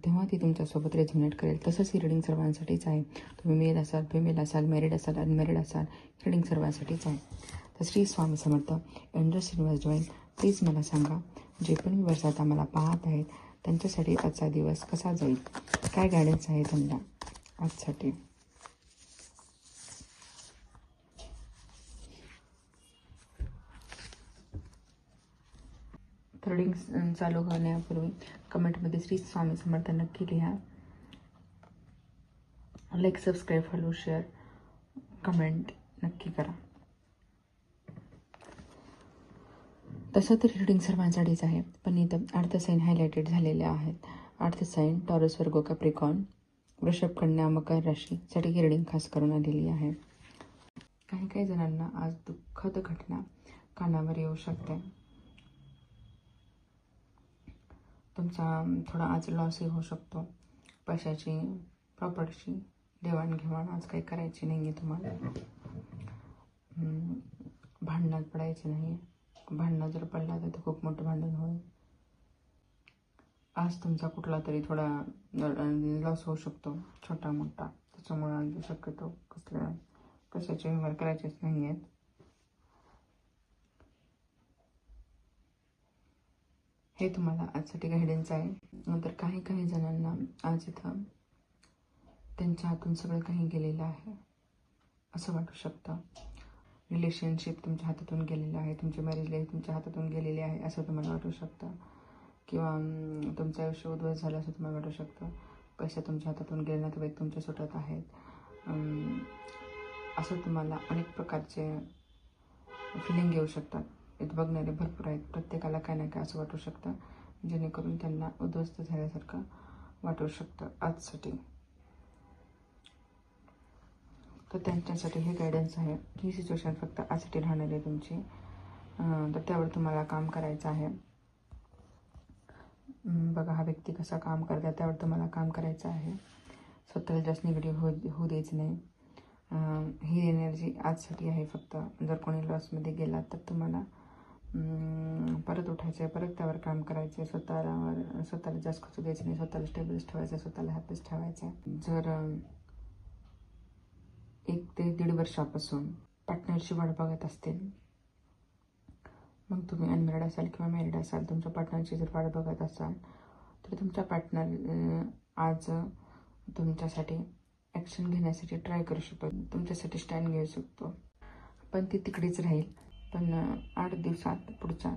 तेव्हा ती तुमच्यासोबत रेझोनेट करेल. तसंच ही रिडिंग सर्वांसाठीच आहे. तुम्ही मेल असाल, फिमेल असाल, मॅरिड असाल, अनमॅरिड असाल, रिडिंग सर्वांसाठीच आहे. तर Shri Swami Samarth, angels universe divine, please मला सांगा, जे पण व्ह्यूअर्स आता मला पाहत आहेत त्यांच्यासाठी आजचा दिवस कसा जाईल, काय गायडन्स आहे त्यांना आजसाठी. रिडिंग चालू करण्यापूर्वी कमेंटमध्ये श्री स्वामी समर्थ नक्की लिहा. Like, subscribe, follow, share, comment नक्की करा. तसं तर रिडिंग सर्वांसाठीच आहे, पण इथं अर्थ साईन हायलाइटेड झालेले आहेत. अर्थ साईन टॉरस, वर्गो, कॅप्रिकॉर्न, वृषभ, कन्या, मकर राशीसाठी ही रिडिंग खास करून आलेली आहे. काही जणांना आज दुःखद घटना कानावर येऊ शकते. तुमचा थोडा आज लॉसही होऊ शकतो. पैशाची, प्रॉपर्टीची देवाणघेवाण आज काही करायची नाही आहे तुम्हाला. भांडणात पडायचं नाही. भांडणं जर पडला तर ते खूप मोठं भांडण होईल. आज तुमचा कुठला तरी थोडा लॉस होऊ शकतो, छोटा मोठा. त्याच्यामुळे आज शक्यतो कशाचे व्यवहार करायचेच नाही आहेत. हे तुम्हाला आजसाठी गायडन्स आहे. नंतर काही जणांना आज इथं त्यांच्या हातून सगळं काही गेलेलं आहे असं वाटू शकतं. रिलेशनशिप तुमच्या हातातून गेलेलं आहे, तुमची मॅरेज लाईफ तुमच्या हातातून गेलेली आहे असं तुम्हाला वाटू शकतं. किंवा तुमचं आयुष्य उद्ध्वस्त झालं असं तुम्हाला वाटू शकतं. पैसे तुमच्या हातातून गेले, नातेवाईक तुमच्या सुटत आहेत. असं तुम्हाला अनेक प्रकारचे फिलिंग येऊ शकतात. इथं बघणारे भरपूर आहेत. प्रत्येकाला काय ना काय असं वाटू शकतं, जेणेकरून त्यांना उद्ध्वस्त झाल्यासारखं वाटू शकतं आजसाठी. तर त्यांच्यासाठी हे गायडन्स आहे. ही सिच्युएशन फक्त आजसाठी राहणार आहे तुमची. तर त्यावर तुम्हाला काम करायचं आहे. बघा हा व्यक्ती कसा काम करतात त्यावर तुम्हाला काम करायचं आहे. स्वतःला जास्त निगेटिव्ह होऊ द्यायचं नाही. ही एनर्जी आजसाठी आहे फक्त. जर कोणी लॉसमध्ये गेला तर तुम्हाला परत उठायचं आहे, परत त्यावर काम करायचं आहे. स्वतःला जास्त खचू द्यायचं नाही. स्वतःला स्टेबलच ठेवायचं आहे, स्वतःला हॅपीच ठेवायचं आहे. जर 1 ते 1.5 वर्षापासून पार्टनरची वाट बघत असतील, मग तुम्ही अनमॅरिड असाल किंवा मॅरिड असाल, तुमच्या पार्टनरची जर वाट बघत असाल तर तुमचा पार्टनर आज तुमच्यासाठी ॲक्शन घेण्यासाठी ट्राय करू शकतो, तुमच्यासाठी स्टँड घेऊ शकतो. पण ती तिकडेच राहील. पण 8 दिवसात पुढच्या